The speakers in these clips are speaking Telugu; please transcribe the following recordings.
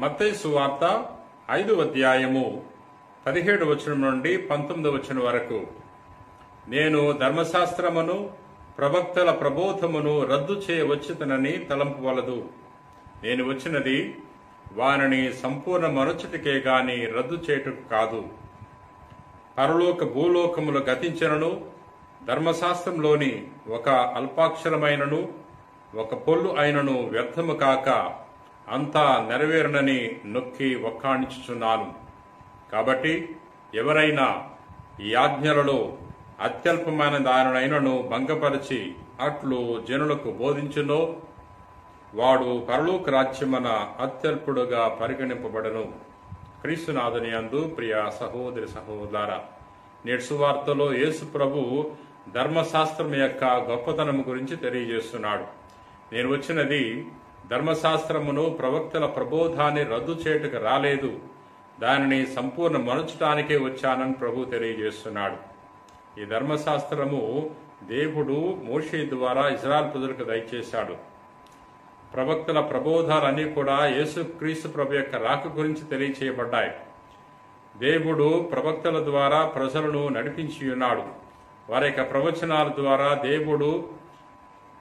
మత్తయి సువార్త 5వ అధ్యాయము 17వ వచనం నుండి 19వ వచనం వరకు. నేను ధర్మశాస్త్రమును ప్రవక్తల ప్రబోధమును రద్దు చేయవచ్చునని తలంపవలదు. నేను వచ్చినది వారిని సంపూర్ణ మనుచుటకే గాని రద్దు చేయుటకు కాదు. పరలోక భూలోకములు గతించినను ధర్మశాస్త్రంలోని ఒక అల్పాక్షరమైనను ఒక పొల్లు అయినను వ్యర్థము కాక అంతా నెరవేరునని నొక్కి వక్కాణించుచున్నాను. కాబట్టి ఎవరైనా ఈ ఆజ్ఞలలో అత్యల్పమైన దానినైనను భంగపరిచి అట్లు జనులకు బోధించునో వాడు పరలోక రాజ్యమున అత్యల్పుడుగా పరిగణింపబడను. క్రీస్తునాథుని యందు ప్రియ సహోదరి సహోదరా, నేటి సువార్తలో యేసు ప్రభు ధర్మశాస్త్రం యొక్క గొప్పతనం గురించి తెలియజేస్తున్నాడు. నేను వచ్చినది ధర్మశాస్త్రమును ప్రవక్తల ప్రబోధాన్ని రద్దు చేయుటకు రాలేదు, దానిని సంపూర్ణ మనుచటానికే వచ్చానని ప్రభు తెలియజేస్తున్నాడు. ఈ ధర్మశాస్త్రము దేవుడు మోషే ద్వారా ఇశ్రాయేలు ప్రజలకు దయచేశాడు. ప్రవక్తల ప్రబోధాలన్నీ కూడా యేసుక్రీస్తు ప్రభు యొక్క రాక గురించి తెలియచేయబడ్డాయి. దేవుడు ప్రవక్తల ద్వారా ప్రజలను నడిపించి ఉన్నాడు. వారి యొక్క ప్రవచనాల ద్వారా దేవుడు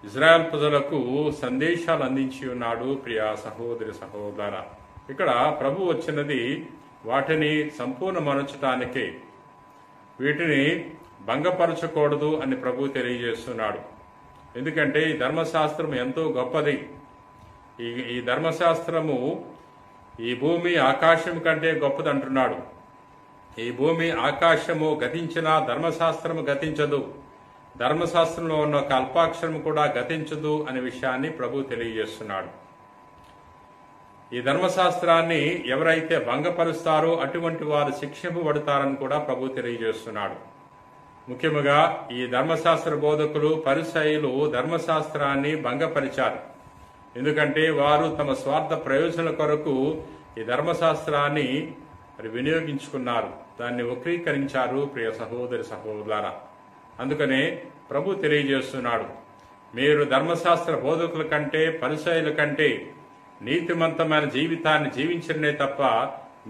ఇజ్రాయెల్ ప్రజలకు సందేశాలు అందించి ఉన్నాడు. ప్రియ సహోదరి సహోదర, ఇక్కడ ప్రభు వచ్చినది వాటిని సంపూర్ణ మనుచటానికే, వీటిని భంగపరచకూడదు అని ప్రభు తెలియజేస్తున్నాడు. ఎందుకంటే ఈ ధర్మశాస్త్రం ఎంతో గొప్పది. ఈ ధర్మశాస్త్రము ఈ భూమి ఆకాశం కంటే గొప్పది అంటున్నాడు. ఈ భూమి ఆకాశము గతించినా ధర్మశాస్త్రము గతించదు, ధర్మశాస్త్రంలో ఉన్న ఒక అల్పాక్షరం కూడా గతించదు అనే విషయాన్ని ప్రభు తెలియజేస్తున్నాడు. ఈ ధర్మశాస్త్రాన్ని ఎవరైతే భంగపరుస్తారో అటువంటి వారు శిక్షింపబడతారని కూడా ప్రభు తెలియజేస్తున్నాడు. ముఖ్యముగా ఈ ధర్మశాస్త్ర బోధకులు పరిసయ్యులు ధర్మశాస్త్రాన్ని భంగపరిచారు. ఎందుకంటే వారు తమ స్వార్థ ప్రయోజనాల కొరకు ఈ ధర్మశాస్త్రాన్ని వినియోగించుకున్నారు, దాన్ని వక్రీకరించారు. ప్రియ సహోదరి సహోదరులారా, అందుకనే ప్రభు తెలియజేస్తున్నాడు, మీరు ధర్మశాస్త్ర బోధకుల కంటే పరిసయ్యుల కంటే నీతిమంతమైన జీవితాన్ని జీవించడమే తప్ప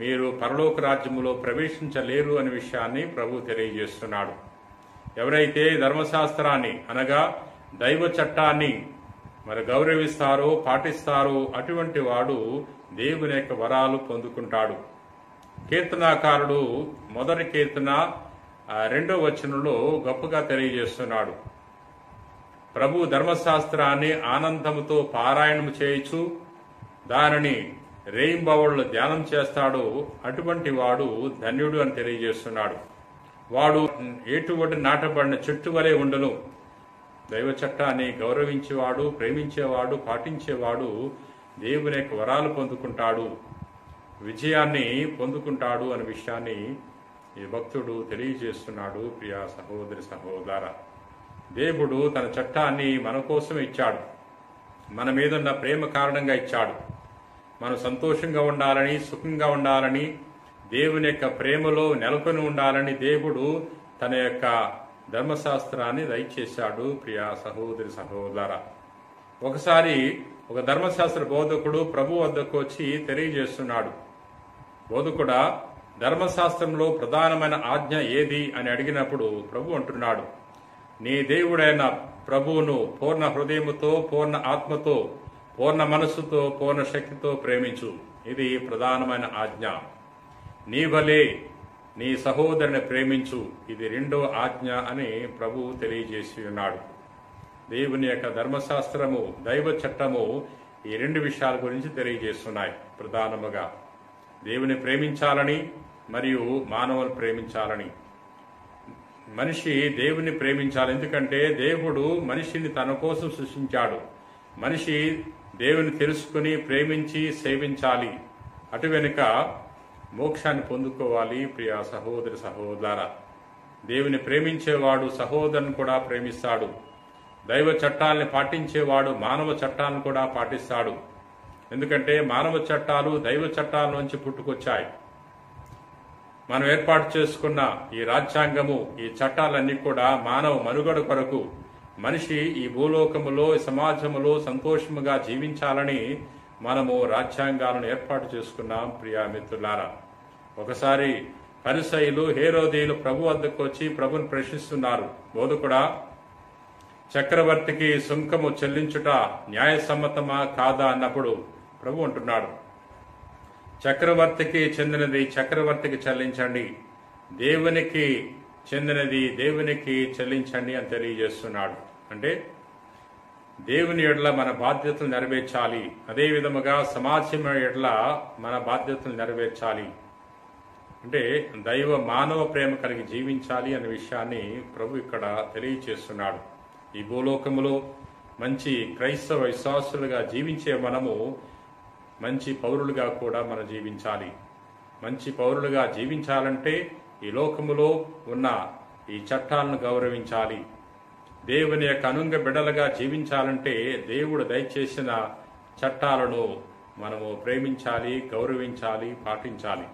మీరు పరలోక రాజ్యములో ప్రవేశించలేరు అనే విషయాన్ని ప్రభు తెలియజేస్తున్నాడు. ఎవరైతే ధర్మశాస్త్రాన్ని అనగా దైవ చట్టాన్ని గౌరవిస్తారో పాటిస్తారో అటువంటి వాడు దేవుని యొక్క వరాలు పొందుకుంటాడు. కీర్తనాకారుడు మొదటి కీర్తన 2వ వచనంలో గొప్పగా తెలియజేస్తున్నాడు, ప్రభు ధర్మశాస్త్రాన్ని ఆనందముతో పారాయణము చేయుచు దానిని రేయింబవళ్ళు ధ్యానం చేస్తాడు, అటువంటి వాడు ధన్యుడు అని తెలియజేస్తున్నాడు. వాడు ఏటువంటి నాటబడిన చెట్టు వలె ఉండును. దైవ చట్టాన్ని గౌరవించేవాడు, ప్రేమించేవాడు, పాటించేవాడు దేవుని యొక్క వరాలు పొందుకుంటాడు, విజయాన్ని పొందుకుంటాడు అనే విషయాన్ని ఈ భక్తుడు తెలియజేస్తున్నాడు. ప్రియ సహోదరి సహోదర, దేవుడు తన చట్టాన్ని మన కోసం ఇచ్చాడు, మన మీదున్న ప్రేమ కారణంగా ఇచ్చాడు. మనం సంతోషంగా ఉండాలని, సుఖంగా ఉండాలని, దేవుని యొక్క ప్రేమలో నెలకొని ఉండాలని దేవుడు తన యొక్క ధర్మశాస్త్రాన్ని దయచేశాడు. ప్రియ సహోదరి సహోదర, ఒకసారి ఒక ధర్మశాస్త్ర బోధకుడు ప్రభు వద్దకు వచ్చి తెలియజేస్తున్నాడు, బోధకుడా, ధర్మశాస్త్రంలో ప్రధానమైన ఆజ్ఞ ఏది అని అడిగినప్పుడు ప్రభు అంటున్నాడు, నీ దేవుడైన ప్రభువును పూర్ణ హృదయముతో, పూర్ణ ఆత్మతో, పూర్ణ మనస్సుతో, పూర్ణ శక్తితో ప్రేమించు. ఇది ప్రధానమైన ఆజ్ఞ. నీ వలే నీ సహోదరుని ప్రేమించు, ఇది 2వ ఆజ్ఞ అని ప్రభు తెలియజేసి ఉన్నాడు. దేవుని యొక్క ధర్మశాస్త్రము, దైవ చట్టము ఈ 2 విషయాల గురించి తెలియజేస్తున్నాయి. ప్రధానముగా దేవుని ప్రేమించాలని మరియు మానవులు ప్రేమించాలని. మనిషి దేవుని ప్రేమించాలి, ఎందుకంటే దేవుడు మనిషిని తన కోసం సృష్టించాడు. మనిషి దేవుని తెలుసుకుని ప్రేమించి సేవించాలి, అటు వెనుక మోక్షాన్ని పొందుకోవాలి. ప్రియ సహోదరి సహోదర, దేవుని ప్రేమించేవాడు సహోదరుని కూడా ప్రేమిస్తాడు. దైవ చట్టాలని పాటించేవాడు మానవ చట్టాలను కూడా పాటిస్తాడు. ఎందుకంటే మానవ చట్టాలు దైవ చట్టాల నుంచి పుట్టుకొచ్చాయి. మనం ఏర్పాటు చేసుకున్న ఈ రాజ్యాంగము, ఈ చట్టాలన్నీ కూడా మానవ మనుగడ కొరకు, మనిషి ఈ భూలోకములో, ఈ సమాజములో సంతోషముగా జీవించాలని మనము రాజ్యాంగాలను ఏర్పాటు చేసుకున్నాం. ప్రియా మిత్రులారా, ఒకసారి పరిసయ్యులు హేరోదీయులు ప్రభు వద్దకు వచ్చి ప్రభుని ప్రశ్నిస్తున్నారు. బోధకుడా, చక్రవర్తికి సుంకము చెల్లించుట న్యాయసమ్మతమా కాదా అన్నప్పుడు ప్రభు అంటున్నాడు, చక్రవర్తికి చెందినది చక్రవర్తికి చెల్లించండి, దేవునికి చెందినది దేవునికి చెల్లించండి అని తెలియజేస్తున్నాడు. అంటే దేవుని ఎడల మన బాధ్యతలు నెరవేర్చాలి, అదే విధముగా సమాజం ఎడల మన బాధ్యతలు నెరవేర్చాలి. అంటే దైవ మానవ ప్రేమ కలిగి జీవించాలి అనే విషయాన్ని ప్రభు ఇక్కడ తెలియచేస్తున్నాడు. ఈ భూలోకములో మంచి క్రైస్తవ విశ్వాసులుగా జీవించే మనము మంచి పౌరులుగా కూడా మనం జీవించాలి. మంచి పౌరులుగా జీవించాలంటే ఈ లోకములో ఉన్న ఈ చట్టాలను గౌరవించాలి. దేవుని యొక్క అనుంగ బిడ్డలుగా జీవించాలంటే దేవుడు దయచేసిన చట్టాలను మనము ప్రేమించాలి, గౌరవించాలి, పాటించాలి.